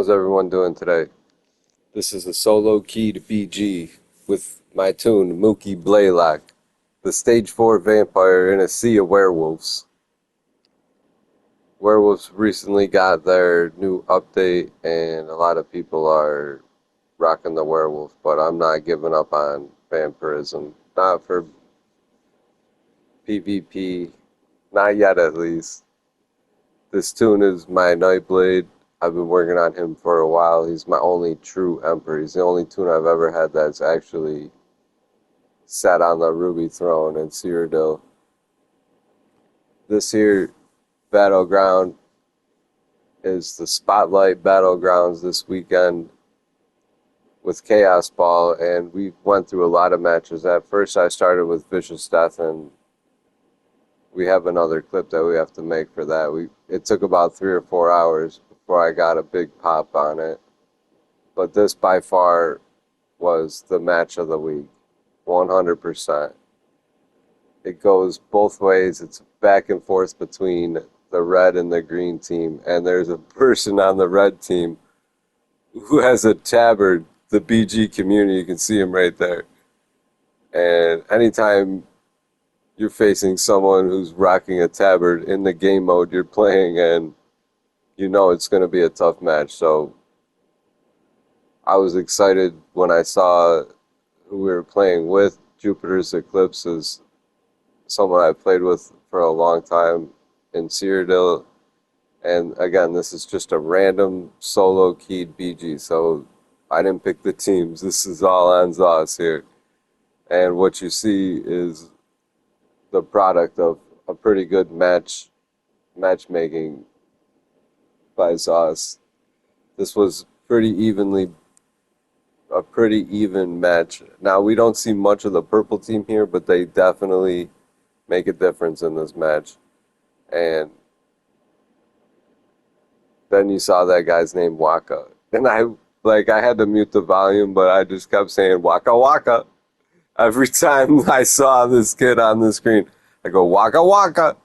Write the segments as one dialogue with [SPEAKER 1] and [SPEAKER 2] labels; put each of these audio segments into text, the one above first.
[SPEAKER 1] How's everyone doing today? This is a solo keyed BG with my tune Mookie Blaylock, the stage 4 vampire in a sea of werewolves. Werewolves recently got their new update and a lot of people are rocking the werewolf, but I'm not giving up on vampirism. Not for PvP, not yet at least. This tune is my Nightblade. I've been working on him for a while. He's my only true Emperor. He's the only tune I've ever had that's actually sat on the Ruby throne in Cyrodiil. This here battleground is the Spotlight Battlegrounds this weekend with Chaos Ball, and we went through a lot of matches. At first I started with Vicious Death, and we have another clip that we have to make for that. It took about 3 or 4 hours before I got a big pop on it. But this by far was the match of the week, 100%. It goes both ways. It's back and forth between the red and the green team. And there's a person on the red team who has a tabard, the BG community. You can see him right there. And anytime you're facing someone who's rocking a tabard in the game mode you're playing, and you know it's going to be a tough match. So I was excited when I saw who we were playing with. Jupiter's Eclipse is someone I played with for a long time in Cyrodiil. And again, this is just a random solo keyed BG, so I didn't pick the teams. This is all on Zoss here. And what you see is the product of a pretty good matchmaking by Zoss. This was a pretty even match. Now we don't see much of the purple team here, but they definitely make a difference in this match. And then you saw that guy's name Waka, and I had to mute the volume, but I just kept saying Waka Waka. Every time I saw this kid on the screen, I go, Waka Waka.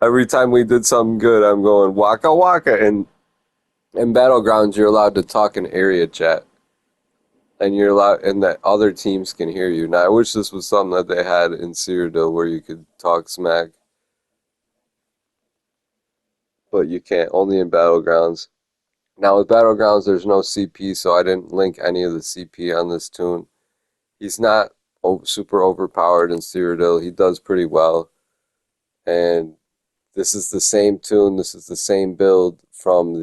[SPEAKER 1] Every time we did something good, I'm going, Waka Waka. And in Battlegrounds, you're allowed to talk in area chat. And that other teams can hear you. Now, I wish this was something that they had in Cyrodiil where you could talk smack. But you can't, only in Battlegrounds. Now, with Battlegrounds, there's no CP, so I didn't link any of the CP on this tune. He's not super overpowered in Cyrodiil. He does pretty well. And this is the same tune. This is the same build from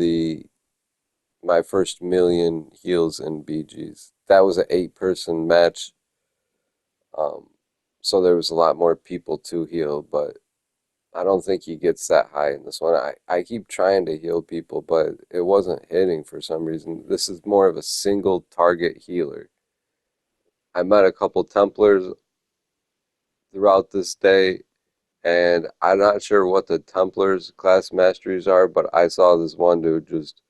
[SPEAKER 1] my first million heals in BGs. That was an 8-person match. So there was a lot more people to heal, but I don't think he gets that high in this one. I keep trying to heal people, but it wasn't hitting for some reason. This is more of a single target healer. I met a couple Templars throughout this day, and I'm not sure what the Templars class masteries are, but I saw this one dude just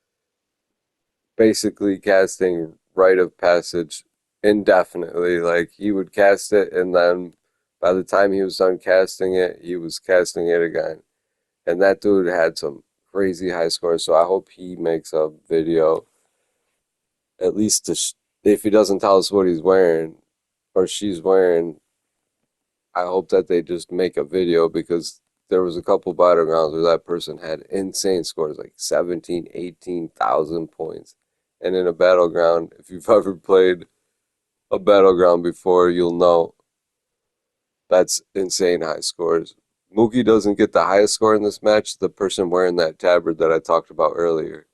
[SPEAKER 1] basically casting Rite of Passage indefinitely. Like, he would cast it, and then by the time he was done casting it, he was casting it again. And that dude had some crazy high scores, so I hope he makes a video, at least if he doesn't tell us what he's wearing or she's wearing. I hope that they just make a video, because there was a couple battlegrounds where that person had insane scores, like 17, 18,000 points. And in a battleground, if you've ever played a battleground before, you'll know that's insane high scores. Mookie doesn't get the highest score in this match. The person wearing that tabard that I talked about earlier,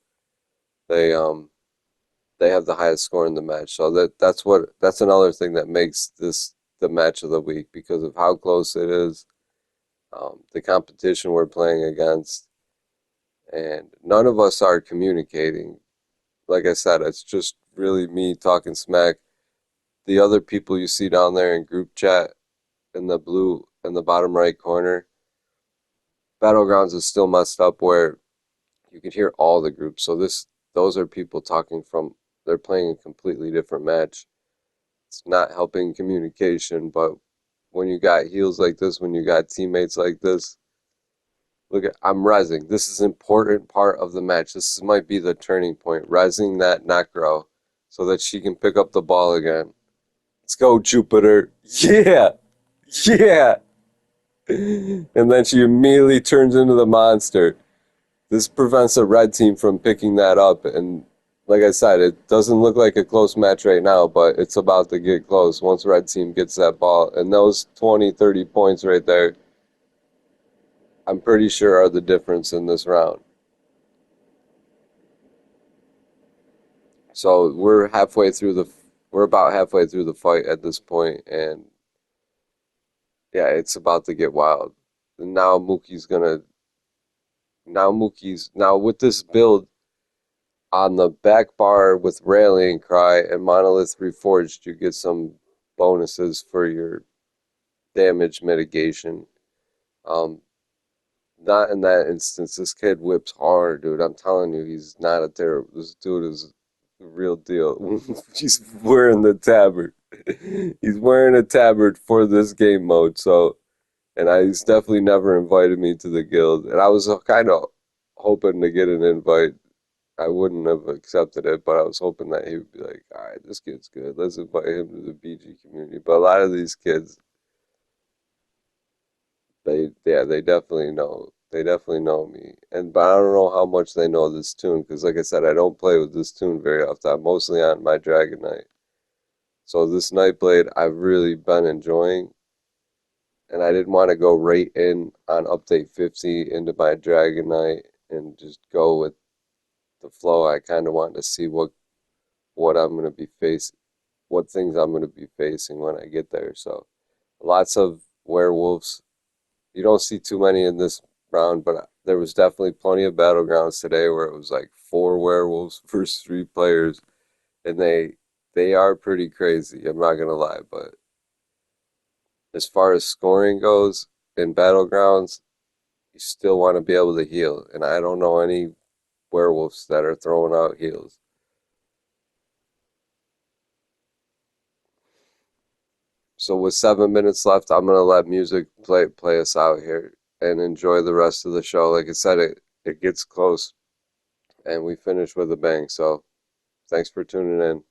[SPEAKER 1] they have the highest score in the match. So that's another thing that makes this the match of the week, because of how close it is, the competition we're playing against, and none of us are communicating. Like I said, it's just really me talking smack. The other people you see down there in group chat in the bottom right corner, Battlegrounds is still messed up where you can hear all the groups. So those are people talking they're playing a completely different match. It's not helping communication, but when you got heals like this, when you got teammates like this, Look at, I'm rezzing. This is an important part of the match. Might be the turning point. Rezzing that Necro so that she can pick up the ball again. Let's go, Jupiter. Yeah. Yeah. And then she immediately turns into the monster. This prevents the red team from picking that up. And like I said, it doesn't look like a close match right now, but it's about to get close once red team gets that ball. And those 20, 30 points right there, I'm pretty sure are the difference in this round. So we're about halfway through the fight at this point, and yeah, it's about to get wild. And now with this build on the back bar with Rallying Cry and Monolith Reforged, you get some bonuses for your damage mitigation. Not in that instance. This kid whips hard, dude. I'm telling you, he's not a terror. This dude is the real deal. He's wearing the tabard. He's wearing a tabard for this game mode. So, and he's definitely never invited me to the guild. And I was kind of hoping to get an invite. I wouldn't have accepted it, but I was hoping that he would be like, all right, this kid's good. Let's invite him to the BG community. But a lot of these kids, they definitely know. They definitely know me. But I don't know how much they know this tune, because like I said, I don't play with this tune very often. I'm mostly on my Dragon Knight. So this Nightblade I've really been enjoying. And I didn't want to go right in on update 50 into my Dragon Knight and just go with the flow. I kind of wanted to see what I'm going to be facing, what things I'm going to be facing when I get there. So lots of werewolves. You don't see too many in this round, but there was definitely plenty of battlegrounds today where it was like 4 werewolves versus 3 players, and they are pretty crazy. I'm not gonna lie, but as far as scoring goes in battlegrounds, you still want to be able to heal, and I don't know any werewolves that are throwing out heals. So with 7 minutes left, I'm gonna let music play us out here and enjoy the rest of the show. Like I said, it gets close, and we finish with a bang. So thanks for tuning in.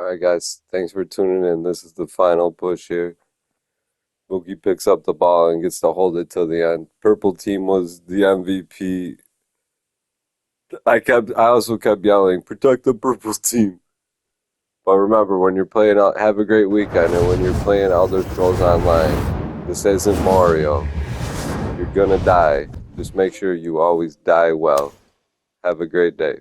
[SPEAKER 1] right, guys. Thanks for tuning in. This is the final push here. Mookie picks up the ball and gets to hold it till the end. Purple team was the MVP. I also kept yelling, "Protect the purple team." But remember, when you're playing out, have a great weekend. And when you're playing Elder Scrolls Online, this isn't Mario. You're gonna die. Just make sure you always die well. Have a great day.